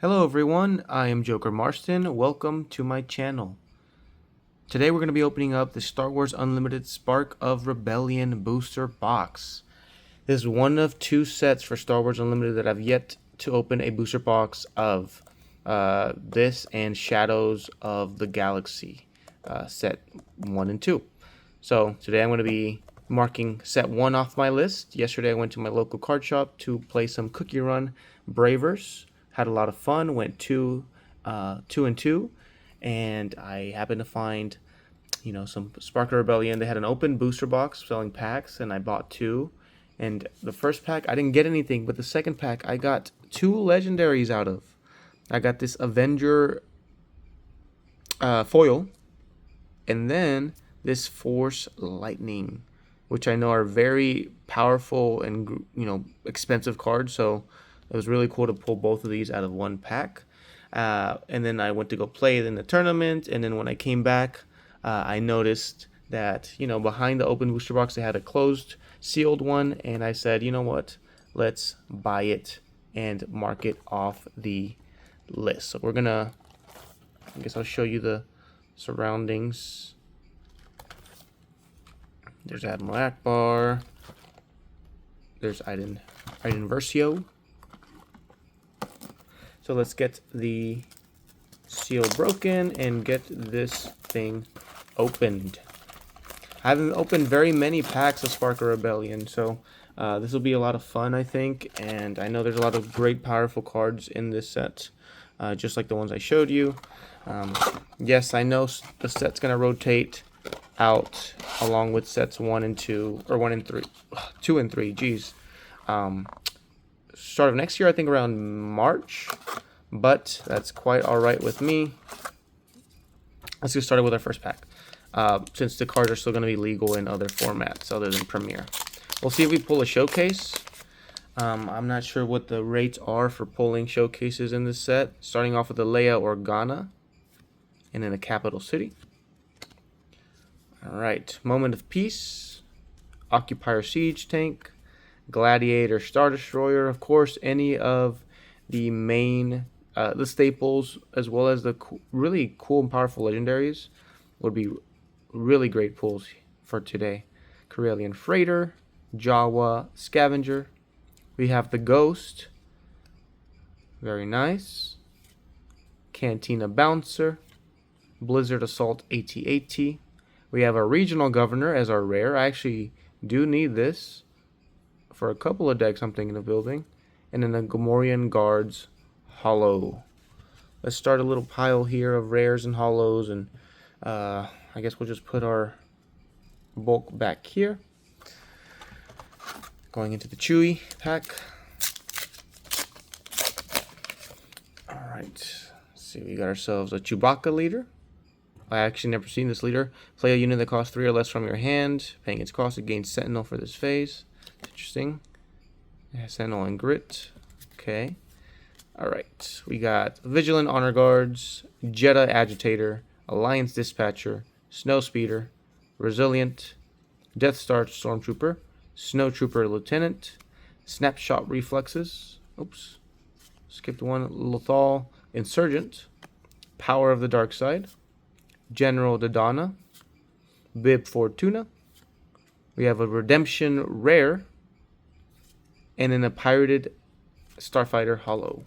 Hello everyone, I am Joker Marston. Welcome to my channel. Today we're going to be opening up the Star Wars Unlimited Spark of Rebellion booster box. This is one of two sets for Star Wars Unlimited that I've yet to open a booster box of. This and Shadows of the Galaxy, set 1 and 2. So today I'm going to be marking set 1 off my list. Yesterday I went to my local card shop to play some Cookie Run Bravers. Had a lot of fun. Went 2 and 2, and I happened to find some Spark of Rebellion. They had an open booster box selling packs, and I bought 2. And the first pack I didn't get anything, but the second pack I got 2 legendaries out of. I got this Avenger foil, and then this Force Lightning, which I know are very powerful and expensive cards. So it was really cool to pull both of these out of one pack. And then I went to go play in the tournament, and then when I came back, I noticed that behind the open booster box they had a closed sealed one, and I said, you know what, let's buy it and mark it off the list. So we're gonna, I guess I'll show you the surroundings. There's Admiral Akbar. There's Iden Versio. So let's get the seal broken and get this thing opened. I haven't opened very many packs of Spark of Rebellion, so this will be a lot of fun, I think. And I know there's a lot of great, powerful cards in this set, just like the ones I showed you. Yes, I know the set's going to rotate out along with sets 1 and 2, or 1 and 3, 2 and 3, geez. Start of next year, I think around March, but that's quite alright with me. Let's get started with our first pack, since the cards are still going to be legal in other formats other than Premier. We'll see if we pull a showcase. I'm not sure what the rates are for pulling showcases in this set, starting off with the Leia Organa, and in a capital city. Alright, Moment of Peace, Occupier Siege Tank, Gladiator Star Destroyer, of course, any of the main, the staples, as well as the really cool and powerful legendaries would be really great pulls for today. Corellian Freighter, Jawa Scavenger. We have the Ghost, very nice. Cantina Bouncer, Blizzard Assault AT-AT. We have our Regional Governor as our rare. I actually do need this for a couple of decks I'm thinking of building. And then the Gamorrean Guards Hollow. Let's start a little pile here of rares and hollows, and I guess we'll just put our bulk back here. Going into the Chewie pack. Alright, let's see, we got ourselves a Chewbacca leader. I actually never seen this leader. Play a unit that costs 3 or less from your hand. Paying its cost, it gains Sentinel for this phase. Interesting. Yeah, Sentinel and Grit. Okay. Alright. We got Vigilant Honor Guards, Jedha Agitator, Alliance Dispatcher, Snow Speeder, Resilient, Death Star Stormtrooper, Snow Trooper Lieutenant, Snapshot Reflexes. Oops. Skipped one. Lothal Insurgent, Power of the Dark Side, General Dodonna, Bib Fortuna. We have a Redemption Rare, and then a Pirated Starfighter Hollow.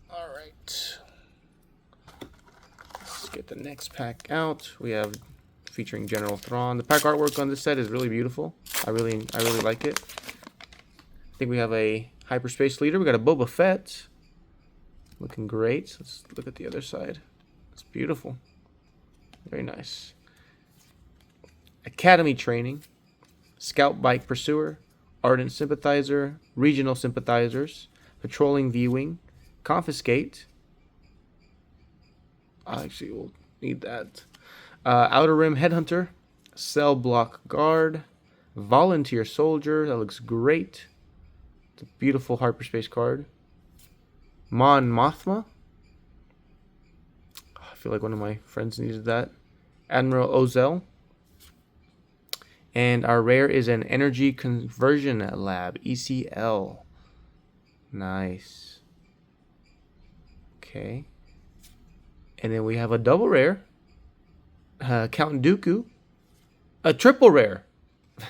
Alright. Let's get the next pack out. We have featuring General Thrawn. The pack artwork on this set is really beautiful. I really like it. I think we have a Hyperspace Leader. We got a Boba Fett. Looking great. Let's look at the other side. It's beautiful. Very nice. Academy Training, Scout Bike Pursuer, Ardent Sympathizer, Regional Sympathizers, Patrolling V-Wing, Confiscate. I actually will need that. Outer Rim Headhunter, Cell Block Guard, Volunteer Soldier. That looks great. It's a beautiful Hyperspace card. Mon Mothma. I feel like one of my friends needed that. Admiral Ozell. And our rare is an Energy Conversion Lab, ECL. Nice. Okay. And then we have a double rare. Count Dooku. A triple rare.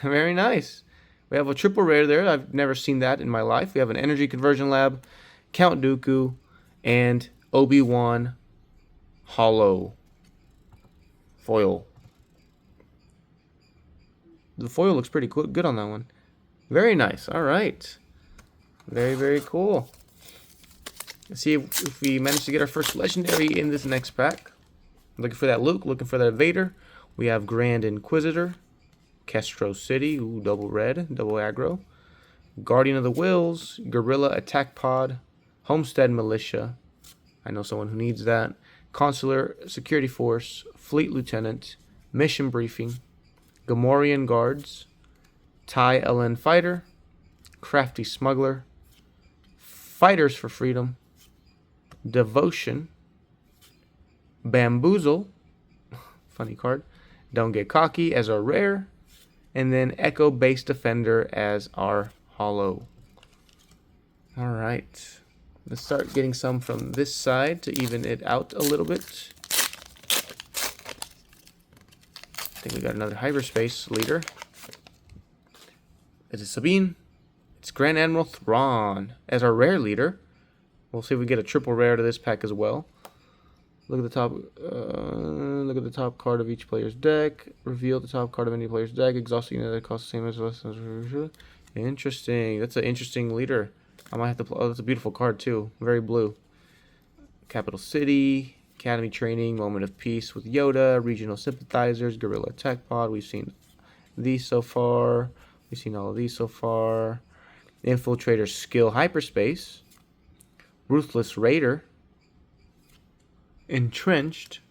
Very nice. We have a triple rare there. I've never seen that in my life. We have an Energy Conversion Lab, Count Dooku, and Obi-Wan Hollow foil. The foil looks pretty good on that one. Very nice. All right. Very, very cool. Let's see if we manage to get our first legendary in this next pack. Looking for that Luke, looking for that Vader. We have Grand Inquisitor, Kestro City, ooh, double red, double aggro. Guardian of the Wills, Guerrilla Attack Pod, Homestead Militia. I know someone who needs that. Consular Security Force, Fleet Lieutenant, Mission Briefing, Gamorrean Guards, TIE LN Fighter, Crafty Smuggler, Fighters for Freedom, Devotion, Bamboozle, funny card, Don't Get Cocky as our rare, and then Echo Base Defender as our hollow. All right, let's start getting some from this side to even it out a little bit. I think we got another hyperspace leader. Is it Sabine? It's Grand Admiral Thrawn as our rare leader. We'll see if we get a triple rare to this pack as well. Look at the top. Look at the top card of each player's deck. Reveal the top card of any player's deck. Exhausting unit that costs the same as less. Interesting. That's an interesting leader. I might have to. Oh, that's a beautiful card too. Very blue. Capital City, Academy Training, Moment of Peace with Yoda, Regional Sympathizers, Guerrilla Attack Pod. We've seen these so far. We've seen all of these so far. Infiltrator Skill Hyperspace, Ruthless Raider, Entrenched,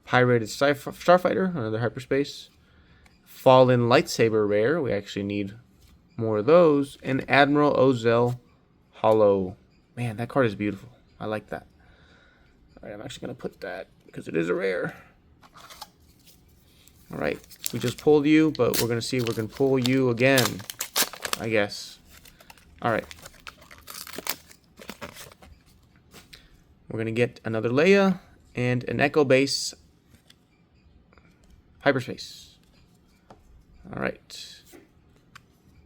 Pirated Starfighter, another hyperspace, Fallen Lightsaber Rare, we actually need more of those, and Admiral Ozzel Hollow. Man, that card is beautiful. I like that. Alright, I'm actually going to put that because it is a rare. Alright, we just pulled you, but we're going to see if we can pull you again, I guess. Alright. We're going to get another Leia and an Echo Base Hyperspace. Alright.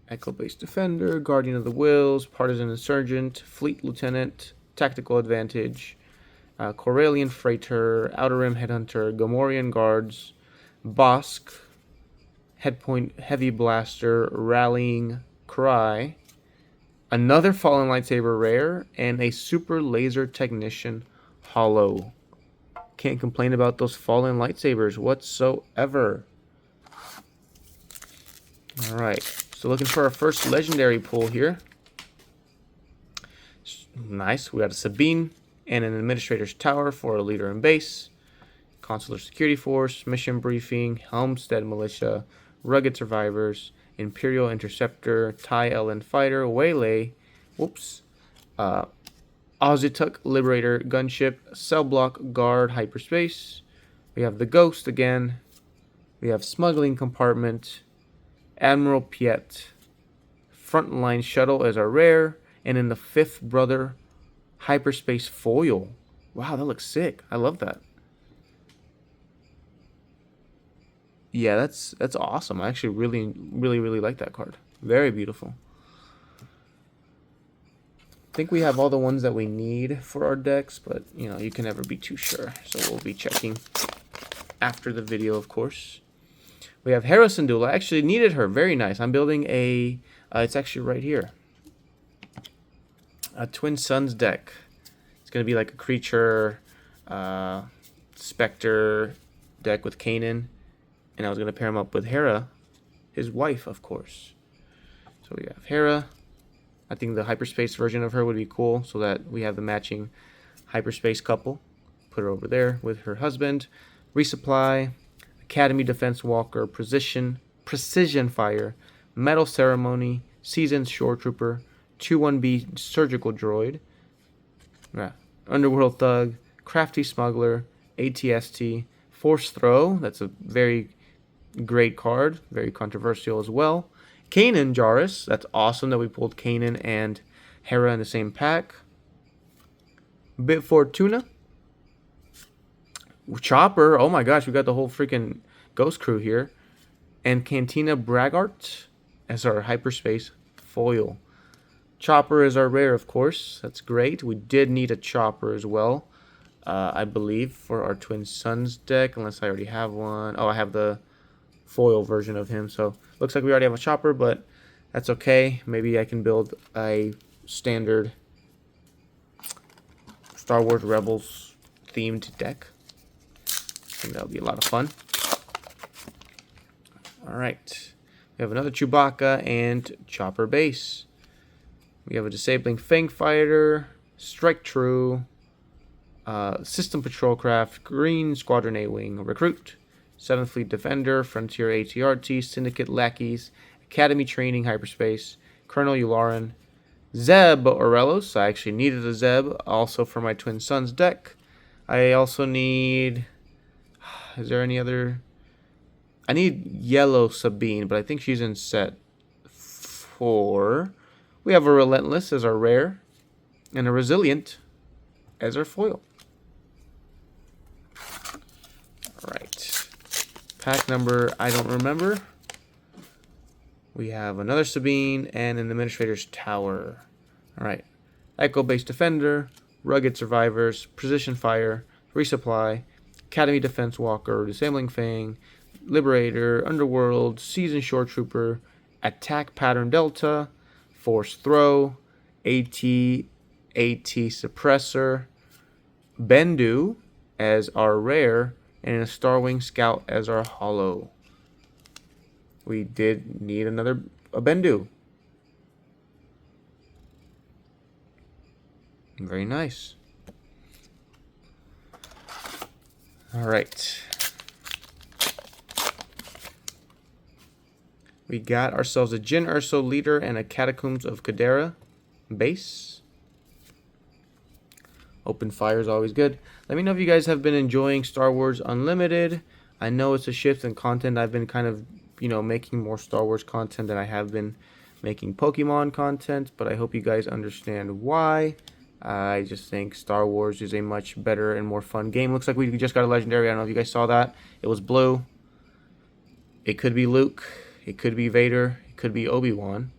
Echo Base Defender, Guardian of the Wills, Partisan Insurgent, Fleet Lieutenant, Tactical Advantage, Corellian Freighter, Outer Rim Headhunter, Gamorrean Guards, Bosk, Headpoint Heavy Blaster, Rallying Cry, another Fallen Lightsaber Rare, and a Super Laser Technician Hollow. Can't complain about those Fallen Lightsabers whatsoever. Alright, so looking for our first legendary pull here. Nice, we got a Sabine and an Administrator's Tower for a leader in base. Consular Security Force, Mission Briefing, Helmstead Militia, Rugged Survivors, Imperial Interceptor, TIE LN Fighter, Waylay, Ozytuk Liberator Gunship, Cell Block Guard Hyperspace. We have the Ghost again. We have Smuggling Compartment, Admiral Piet, Frontline Shuttle as our rare, and in the Fifth Brother Hyperspace Foil. Wow, that looks sick. I love that. Yeah, that's awesome. I actually really like that card. Very beautiful. I think we have all the ones that we need for our decks, but you know, you can never be too sure. So we'll be checking after the video, of course. We have Hera Syndulla. I actually needed her. Very nice. I'm building a it's actually right here. A Twin Suns deck. It's going to be like a creature Spectre deck with Kanan. And I was going to pair him up with Hera, his wife, of course. So we have Hera. I think the hyperspace version of her would be cool so that we have the matching hyperspace couple. Put her over there with her husband. Resupply, Academy Defense Walker, Precision Fire, Metal Ceremony, Seasoned Shore Trooper, 2-1B Surgical Droid, Underworld Thug, Crafty Smuggler, ATST, Force Throw. That's a very great card, very controversial as well. Kanan Jarrus, that's awesome that we pulled Kanan and Hera in the same pack. Bit Fortuna. Chopper. Oh my gosh, we got the whole freaking Ghost crew here. And Cantina Braggart as our hyperspace foil. Chopper is our rare, of course. That's great. We did need a Chopper as well, I believe, for our Twin Suns deck, unless I already have one. Oh, I have the foil version of him, so looks like we already have a Chopper, but that's okay. Maybe I can build a standard Star Wars Rebels themed deck. I think that'll be a lot of fun. Alright. We have another Chewbacca and Chopper base. We have a Disabling Fang Fighter, Strike True, System Patrol Craft, Green Squadron A-Wing Recruit, 7th Fleet Defender, Frontier ATRT, Syndicate Lackeys, Academy Training Hyperspace, Colonel Yularen, Zeb Orellos. I actually needed a Zeb also for my Twin Suns deck. I also need... Is there any other... I need Yellow Sabine, but I think she's in set 4. We have a Relentless as our rare, and a Resilient as our foil. Alright. Pack number, I don't remember. We have another Sabine and an Administrator's Tower. Alright. Echo-based Defender, Rugged Survivors, Precision Fire, Resupply, Academy Defense Walker, Disabling Fang, Liberator, Underworld, Seasoned Shore Trooper, Attack Pattern Delta, Force Throw, AT Suppressor, Bendu as our rare, and a Starwing Scout as our holo. We did need a Bendu. Very nice. Alright. We got ourselves a Jyn Erso Leader and a Catacombs of Cadera base. Open fire is always good. Let me know if you guys have been enjoying Star Wars Unlimited. I know it's a shift in content. I've been kind of, making more Star Wars content than I have been making Pokemon content, but I hope you guys understand why. I just think Star Wars is a much better and more fun game. Looks like we just got a Legendary. I don't know if you guys saw that. It was blue. It could be Luke. It could be Vader. It could be Obi-Wan.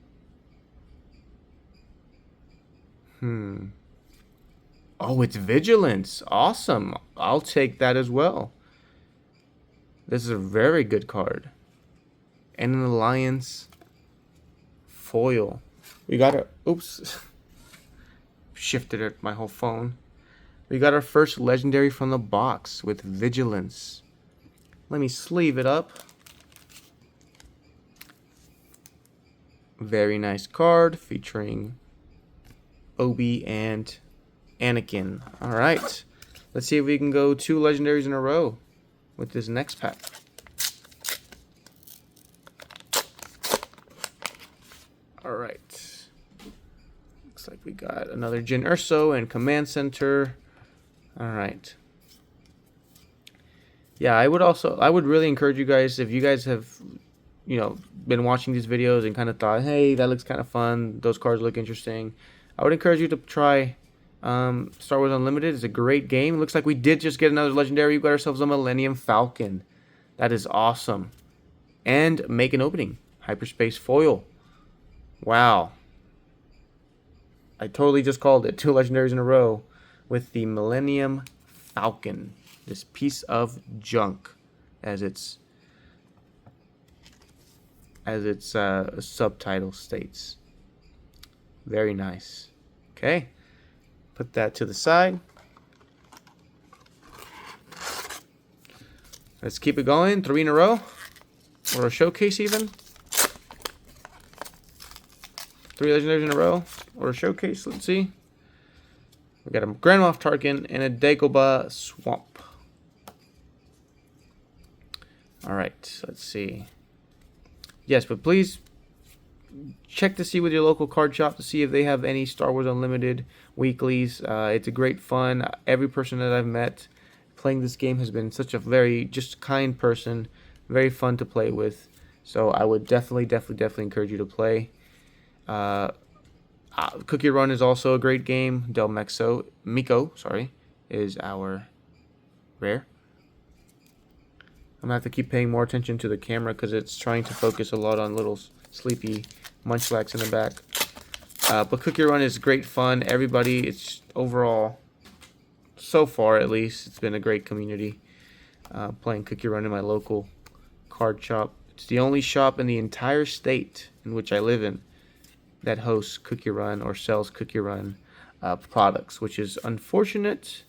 Oh, it's Vigilance. Awesome. I'll take that as well. This is a very good card. And an Alliance foil. We got a... Oops. Shifted it, my whole phone. We got our first Legendary from the box with Vigilance. Let me sleeve it up. Very nice card featuring Obi and Anakin. Alright. Let's see if we can go 2 Legendaries in a row with this next pack. Alright. Looks like we got another Jyn Erso and Command Center. Alright. Yeah, I would really encourage you guys, if you guys have been watching these videos and kind of thought, hey, that looks kind of fun, those cards look interesting, I would encourage you to try Star Wars Unlimited. It's a great game. It looks like we did just get another Legendary. We got ourselves a Millennium Falcon. That is awesome. And make an opening. Hyperspace foil. Wow. I totally just called it. 2 Legendaries in a row with the Millennium Falcon. This piece of junk, as its subtitle states. Very nice. Okay. Put that to the side. Let's keep it going. 3 in a row. Or a showcase even. 3 Legendaries in a row. Or a showcase. Let's see. We got a Grand Moff Tarkin and a Dagobah Swamp. Alright. Let's see. Yes, but please check to see with your local card shop to see if they have any Star Wars Unlimited weeklies. It's a great fun. Every person that I've met playing this game has been such a very just kind person, very fun to play with. So I would definitely encourage you to play. Cookie Run is also a great game. Miko, sorry, is our rare. I'm gonna have to keep paying more attention to the camera because it's trying to focus a lot on little sleepy munchlax in the back. But Cookie Run is great fun. Everybody, it's overall, so far at least, it's been a great community playing Cookie Run in my local card shop. It's the only shop in the entire state in which I live in that hosts Cookie Run or sells Cookie Run products, which is unfortunate,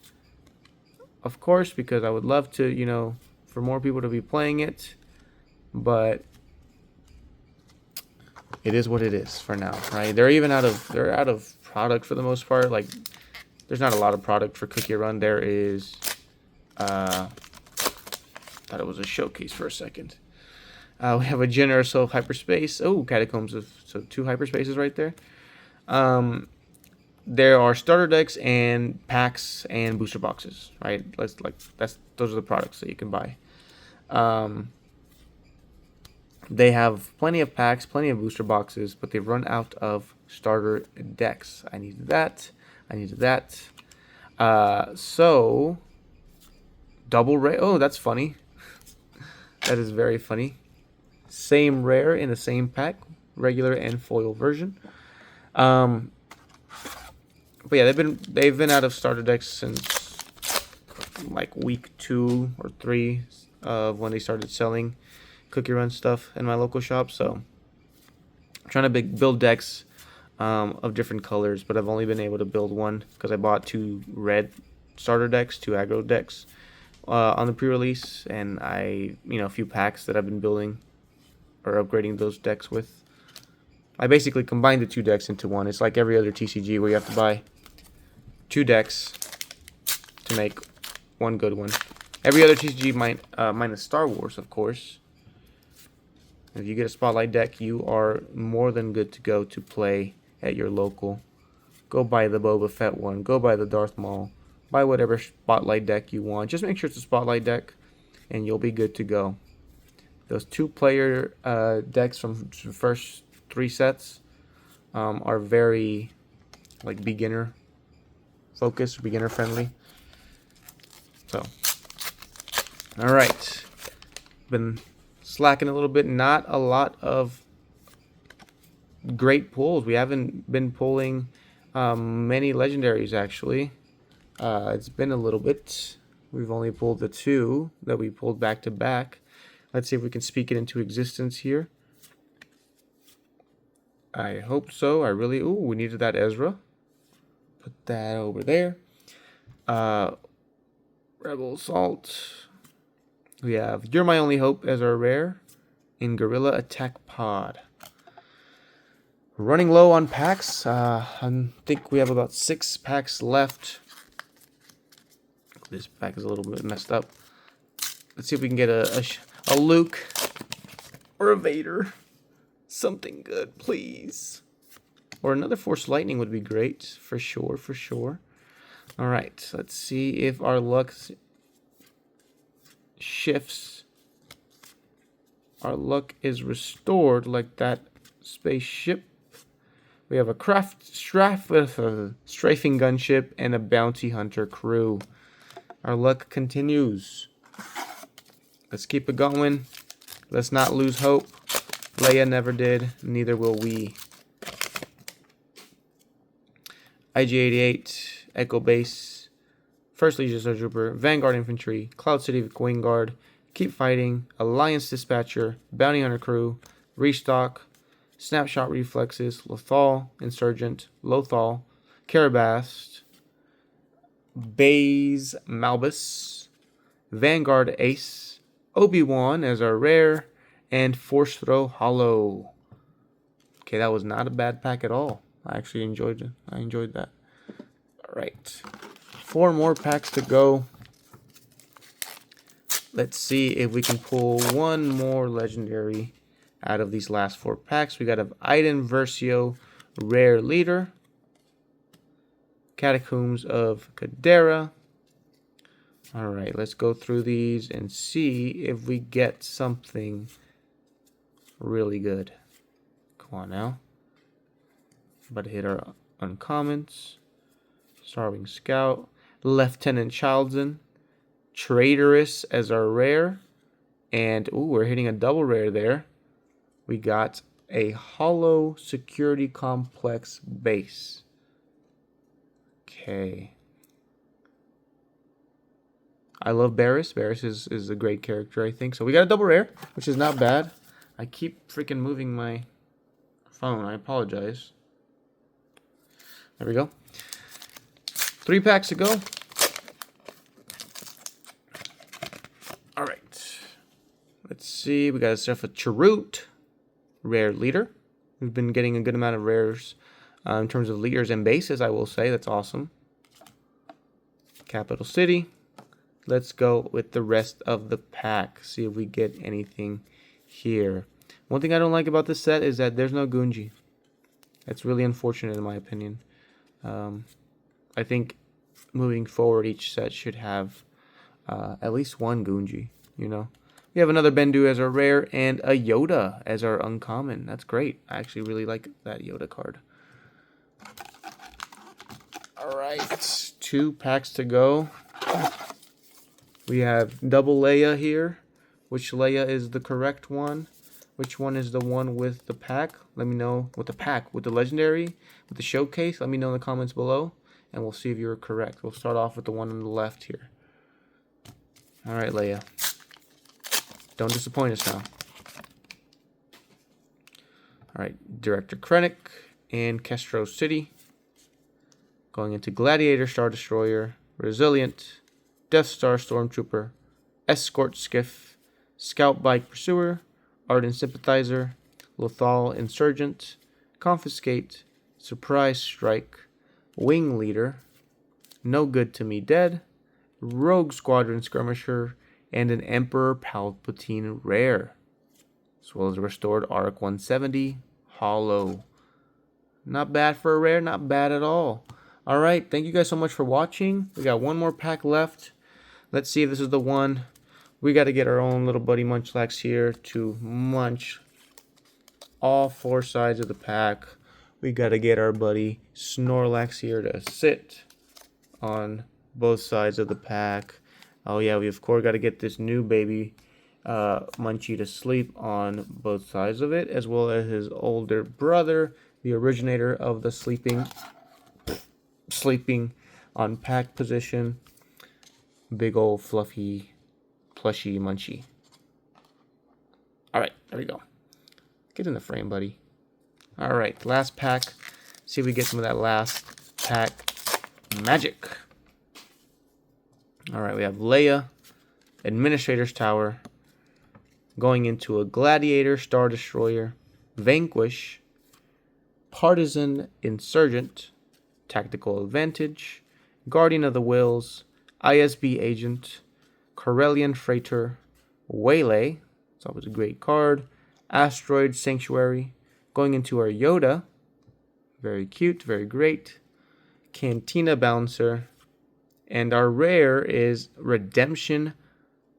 of course, because I would love to, you know, for more people to be playing it, but it is what it is for now, right? They're out of product for the most part. Like, there's not a lot of product for Cookie Run. There is, thought it was a showcase for a second. We have a generous of hyperspace. Oh, catacombs of, so 2 hyperspaces right there. There are starter decks and packs and booster boxes, right? Those are the products that you can buy. They have plenty of packs, plenty of booster boxes, but they've run out of starter decks. I need that. I need that. So double rare. Oh, that's funny. That is very funny. Same rare in the same pack, regular and foil version. But yeah, they've been out of starter decks since like week 2 or 3 of when they started selling Cookie Run stuff in my local shop. So I'm trying to build decks of different colors, but I've only been able to build one because I bought 2 red starter decks, 2 aggro decks on the pre-release, and a few packs that I've been building or upgrading those decks with. I basically combined the 2 decks into one. It's like every other TCG where you have to buy 2 decks to make one good one. Every other TCG minus Star Wars, of course. If you get a Spotlight deck, you are more than good to go to play at your local. Go buy the Boba Fett one. Go buy the Darth Maul. Buy whatever Spotlight deck you want. Just make sure it's a Spotlight deck, and you'll be good to go. Those 2-player decks from the first 3 sets are very beginner focused, beginner friendly. So, all right, been slacking a little bit. Not a lot of great pulls. We haven't been pulling many legendaries actually. It's been a little bit. We've only pulled the 2 that we pulled back to back. Let's see if we can speak it into existence here. I hope so. Ooh, we needed that Ezra. Put that over there. Rebel Assault. We have You're My Only Hope as our rare in Gorilla Attack Pod. Running low on packs. I think we have about 6 packs left. This pack is a little bit messed up. Let's see if we can get a Luke or a Vader. Something good, please. Or another Force Lightning would be great, for sure, for sure. All right, let's see if our luck shifts. Our luck is restored like that spaceship. We have a strafing gunship and a bounty hunter crew. Our luck continues. Let's keep it going. Let's not lose hope. Leia never did, neither will we. IG-88, Echo Base, First Legion Snowtrooper, Vanguard Infantry, Cloud City Wing Guard, Keep Fighting, Alliance Dispatcher, Bounty Hunter Crew, Restock, Snapshot Reflexes, Lothal Insurgent, Lothal, Karabast, Baze Malbus, Vanguard Ace, Obi-Wan as our rare, and Force Throw Hollow. Okay, that was not a bad pack at all. I actually enjoyed it. I enjoyed that. All right. 4 more packs to go. Let's see if we can pull one more legendary out of these last 4 packs. We got an Iden Versio Rare Leader, Catacombs of Cadera. All right, let's go through these and see if we get something really good. Come on now. About to hit our uncommons. Starving Scout. Lieutenant Childston. Traitorous as our rare. And, ooh, we're hitting a double rare there. We got a Hollow Security Complex base. Okay. I love Barris. Barris is a great character, I think. So we got a double rare, which is not bad. I keep freaking moving my phone. I apologize. There we go. 3 packs to go. All right. Let's see. We got ourselves a Chirrut, rare leader. We've been getting a good amount of rares in terms of leaders and bases, I will say. That's awesome. Capital City. Let's go with the rest of the pack. See if we get anything here. One thing I don't like about this set is that there's no Gunji. That's really unfortunate in my opinion. I think moving forward, each set should have at least one Gunji, you know. We have another Bendu as our rare and a Yoda as our uncommon. That's great. I actually really like that Yoda card. All right, 2 packs to go. We have double Leia here. Which Leia is the correct one? Which one is the one with the pack? Let me know. With the pack, with the legendary, with the showcase. Let me know in the comments below, and we'll see if you're correct. We'll start off with the one on the left here. All right, Leia. Don't disappoint us now. All right, Director Krennic and Kestro City. Going into Gladiator Star Destroyer, Resilient, Death Star Stormtrooper, Escort Skiff, Scout Bike Pursuer, Ardent Sympathizer, Lothal Insurgent, Confiscate, Surprise Strike, Wing Leader, No Good to Me Dead, Rogue Squadron Skirmisher, and an Emperor Palpatine rare, as well as a restored Arc 170 Hollow. Not bad for a rare, not bad at all. Alright, thank you guys so much for watching. We got one more pack left. Let's see if this is the one. We got to get our own little buddy Munchlax here to munch all 4 sides of the pack. We got to get our buddy Snorlax here to sit on both sides of the pack. Oh yeah, we of course got to get this new baby Munchie to sleep on both sides of it, as well as his older brother, the originator of the sleeping on pack position. Big old fluffy plushy Munchie. Alright, there we go. Get in the frame, buddy. Alright, last pack. See if we get some of that last pack magic. Alright, we have Leia, Administrator's Tower, going into a Gladiator Star Destroyer, Vanquish, Partisan Insurgent, Tactical Advantage, Guardian of the Wills, ISB Agent, Corellian Freighter, Waylay, it's always a great card, Asteroid Sanctuary, going into our Yoda, very cute, very great, Cantina Bouncer, and our rare is Redemption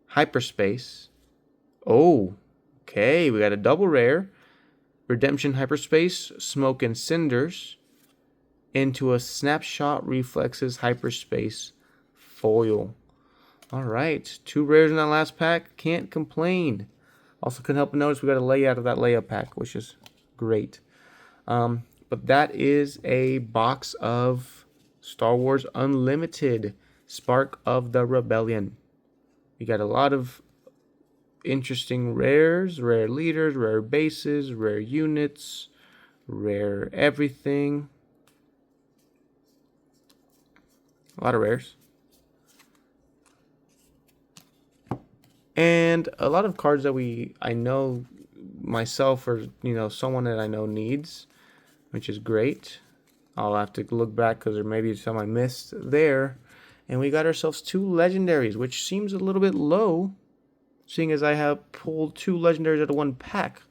Hyperspace. Oh, okay, we got a double rare, Redemption Hyperspace, Smoke and Cinders, into a Snapshot Reflexes Hyperspace foil. Alright, 2 rares in that last pack. Can't complain. Also couldn't help but notice we got a layout of that Leia pack, which is great. But that is a box of Star Wars Unlimited Spark of the Rebellion. We got a lot of interesting rares, rare leaders, rare bases, rare units, rare everything. A lot of rares. And a lot of cards that I know myself or, someone that I know needs, which is great. I'll have to look back because there may be some I missed there. And we got ourselves 2 legendaries, which seems a little bit low, seeing as I have pulled 2 legendaries out of 1 pack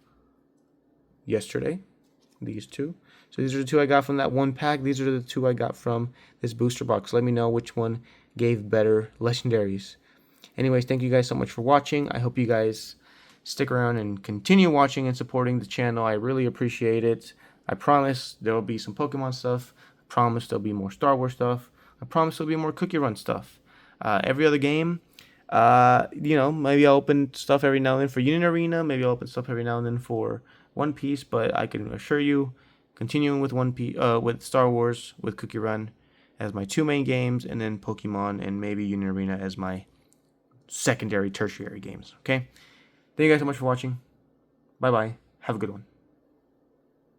yesterday. These 2. So these are the 2 I got from that 1 pack. These are the 2 I got from this booster box. Let me know which one gave better legendaries. Anyways, thank you guys so much for watching. I hope you guys stick around and continue watching and supporting the channel. I really appreciate it. I promise there will be some Pokemon stuff. I promise there'll be more Star Wars stuff. I promise there'll be more Cookie Run stuff. Every other game, maybe I'll open stuff every now and then for Union Arena. Maybe I'll open stuff every now and then for One Piece. But I can assure you, continuing with with Star Wars, with Cookie Run as my two main games, and then Pokemon and maybe Union Arena as my secondary, tertiary games. Okay? Thank you guys so much for watching. Bye bye. Have a good one.